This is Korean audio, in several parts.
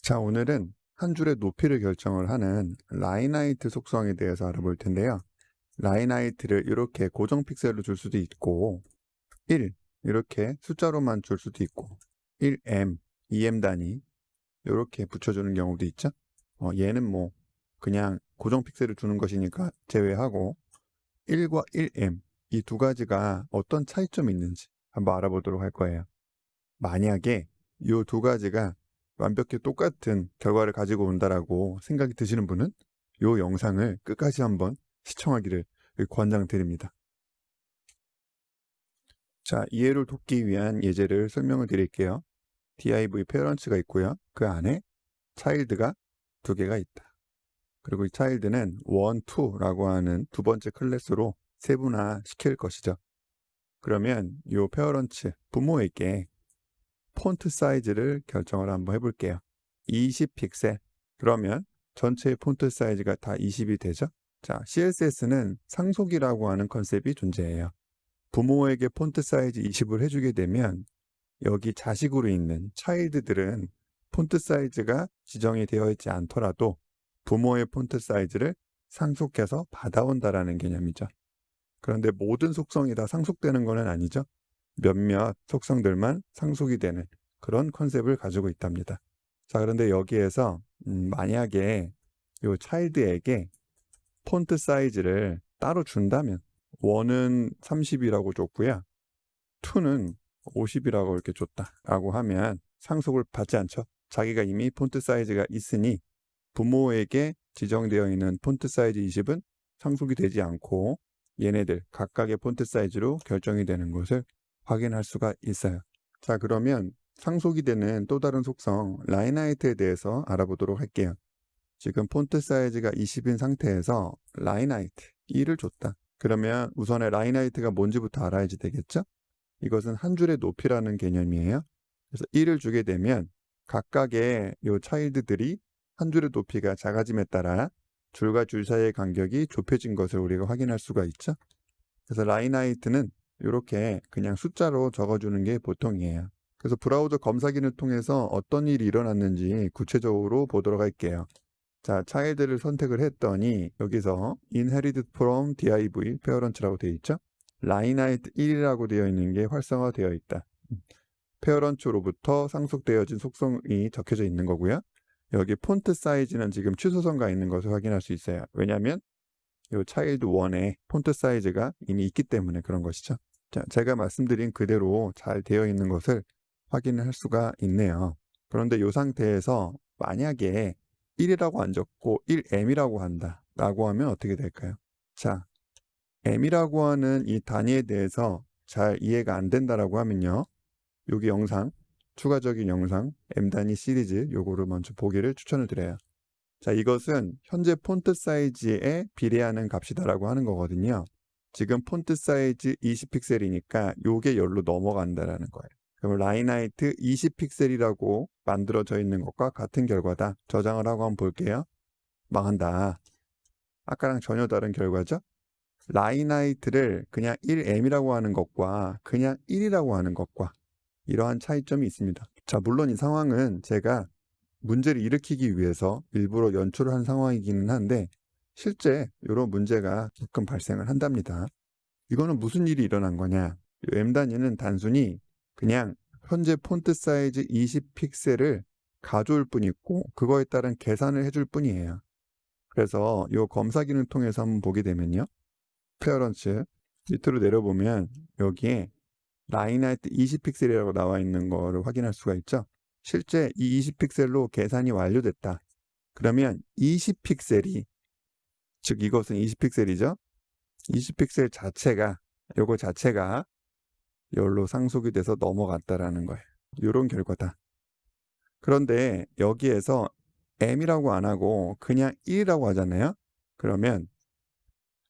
자, 오늘은 한 줄의 높이를 결정을 하는 라인하이트 속성에 대해서 알아볼 텐데요. 라인하이트를 이렇게 고정 픽셀로 줄 수도 있고 1 이렇게 숫자로만 줄 수도 있고 1m, 2m 단위 이렇게 붙여주는 경우도 있죠. 얘는 뭐 그냥 고정 픽셀을 주는 것이니까 제외하고 1과 1m 이 두 가지가 어떤 차이점이 있는지 한번 알아보도록 할 거예요. 만약에 이 두 가지가 완벽히 똑같은 결과를 가지고 온다라고 생각이 드시는 분은 이 영상을 끝까지 한번 시청하기를 권장드립니다. 자, 이해를 돕기 위한 예제를 설명을 드릴게요. div 페어런츠가 있고요. 그 안에 차일드가 두 개가 있다. 그리고 이 차일드는 1, 2라고 하는 두 번째 클래스로 세분화시킬 것이죠. 그러면 이 페어런츠 부모에게 폰트 사이즈를 결정을 한번 해볼게요. 20픽셀. 그러면 전체 폰트 사이즈가 다 20이 되죠? 자, CSS는 상속이라고 하는 컨셉이 존재해요. 부모에게 폰트 사이즈 20을 해주게 되면 여기 자식으로 있는 차일드들은 폰트 사이즈가 지정이 되어 있지 않더라도 부모의 폰트 사이즈를 상속해서 받아온다라는 개념이죠. 그런데 모든 속성이 다 상속되는 것은 아니죠. 몇몇 속성들만 상속이 되는 그런 컨셉을 가지고 있답니다. 자, 그런데 여기에서 만약에 이 차일드에게 폰트 사이즈를 따로 준다면 1은 30이라고 줬고요. 2는 50이라고 이렇게 줬다라고 하면 상속을 받지 않죠. 자기가 이미 폰트 사이즈가 있으니 부모에게 지정되어 있는 폰트 사이즈 20은 상속이 되지 않고 얘네들 각각의 폰트 사이즈로 결정이 되는 것을 확인할 수가 있어요. 자, 그러면 상속이 되는 또 다른 속성 라인하이트에 대해서 알아보도록 할게요. 지금 폰트 사이즈가 20인 상태에서 라인하이트 1을 줬다. 그러면 우선에 라인하이트가 뭔지부터 알아야지 되겠죠? 이것은 한 줄의 높이라는 개념이에요. 그래서 1을 주게 되면 각각의 이 차일드들이 한 줄의 높이가 작아짐에 따라 줄과 줄 사이의 간격이 좁혀진 것을 우리가 확인할 수가 있죠. 그래서 라인하이트는 이렇게 그냥 숫자로 적어주는 게 보통이에요. 그래서 브라우저 검사기를 통해서 어떤 일이 일어났는지 구체적으로 보도록 할게요. 자, 차일드를 선택을 했더니 여기서 inherited from div parent라고 되어 있죠. 라인하이트 1이라고 되어 있는 게 활성화되어 있다. 페어런츠로부터 상속되어진 속성이 적혀져 있는 거고요. 여기 폰트 사이즈는 지금 취소선가 있는 것을 확인할 수 있어요. 왜냐하면 이 차일드 1에 폰트 사이즈가 이미 있기 때문에 그런 것이죠. 자, 제가 말씀드린 그대로 잘 되어 있는 것을 확인할 수가 있네요. 그런데 이 상태에서 만약에 1이라고 안 적고 1m이라고 한다라고 하면 어떻게 될까요? 자, m이라고 하는 이 단위에 대해서 잘 이해가 안 된다라고 하면요. 여기 영상, 추가적인 영상, m 단위 시리즈 요거를 먼저 보기를 추천을 드려요. 자, 이것은 현재 폰트 사이즈에 비례하는 값이다라고 하는 거거든요. 지금 폰트 사이즈 20픽셀이니까 요게 열로 넘어간다라는 거예요. 그럼 라인하이트 20픽셀이라고 만들어져 있는 것과 같은 결과다. 저장을 하고 한번 볼게요. 망한다. 아까랑 전혀 다른 결과죠? 라인하이트를 그냥 1m이라고 하는 것과 그냥 1이라고 하는 것과 이러한 차이점이 있습니다. 자, 물론 이 상황은 제가 문제를 일으키기 위해서 일부러 연출을 한 상황이기는 한데 실제 이런 문제가 가끔 발생을 한답니다. 이거는 무슨 일이 일어난 거냐? M 단위는 단순히 그냥 현재 폰트 사이즈 20픽셀을 가져올 뿐이고 그거에 따른 계산을 해줄 뿐이에요. 그래서 이 검사 기능을 통해서 한번 보게 되면요. 페어런츠 밑으로 내려보면 여기에 라인하이트 20픽셀이라고 나와 있는 거를 확인할 수가 있죠. 실제 이 20픽셀로 계산이 완료됐다. 그러면 20픽셀이 즉 이것은 20픽셀이죠. 20픽셀 자체가 요거 자체가 열로 상속이 돼서 넘어갔다라는 거예요. 이런 결과다. 그런데 여기에서 m이라고 안 하고 그냥 1이라고 하잖아요. 그러면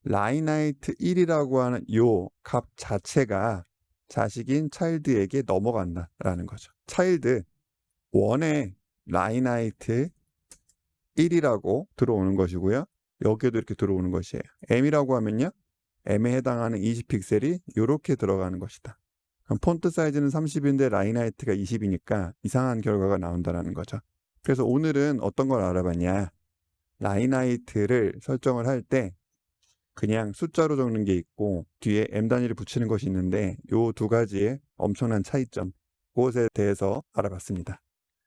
라인하이트 1이라고 하는 요 값 자체가 자식인 차일드에게 넘어간다라는 거죠. 차일드 1에 라인하이트 1이라고 들어오는 것이고요. 여기에도 이렇게 들어오는 것이에요. m이라고 하면요. m에 해당하는 20픽셀이 이렇게 들어가는 것이다. 그럼 폰트 사이즈는 30인데 라인하이트가 20이니까 이상한 결과가 나온다는 거죠. 그래서 오늘은 어떤 걸 알아봤냐? 라인하이트를 설정을 할 때 그냥 숫자로 적는 게 있고 뒤에 m 단위를 붙이는 것이 있는데 요 두 가지의 엄청난 차이점, 그것에 대해서 알아봤습니다.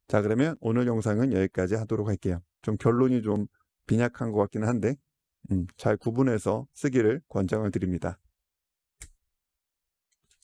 자, 그러면 오늘 영상은 여기까지 하도록 할게요. 좀 결론이 좀 빈약한 것 같기는 한데 잘 구분해서 쓰기를 권장을 드립니다.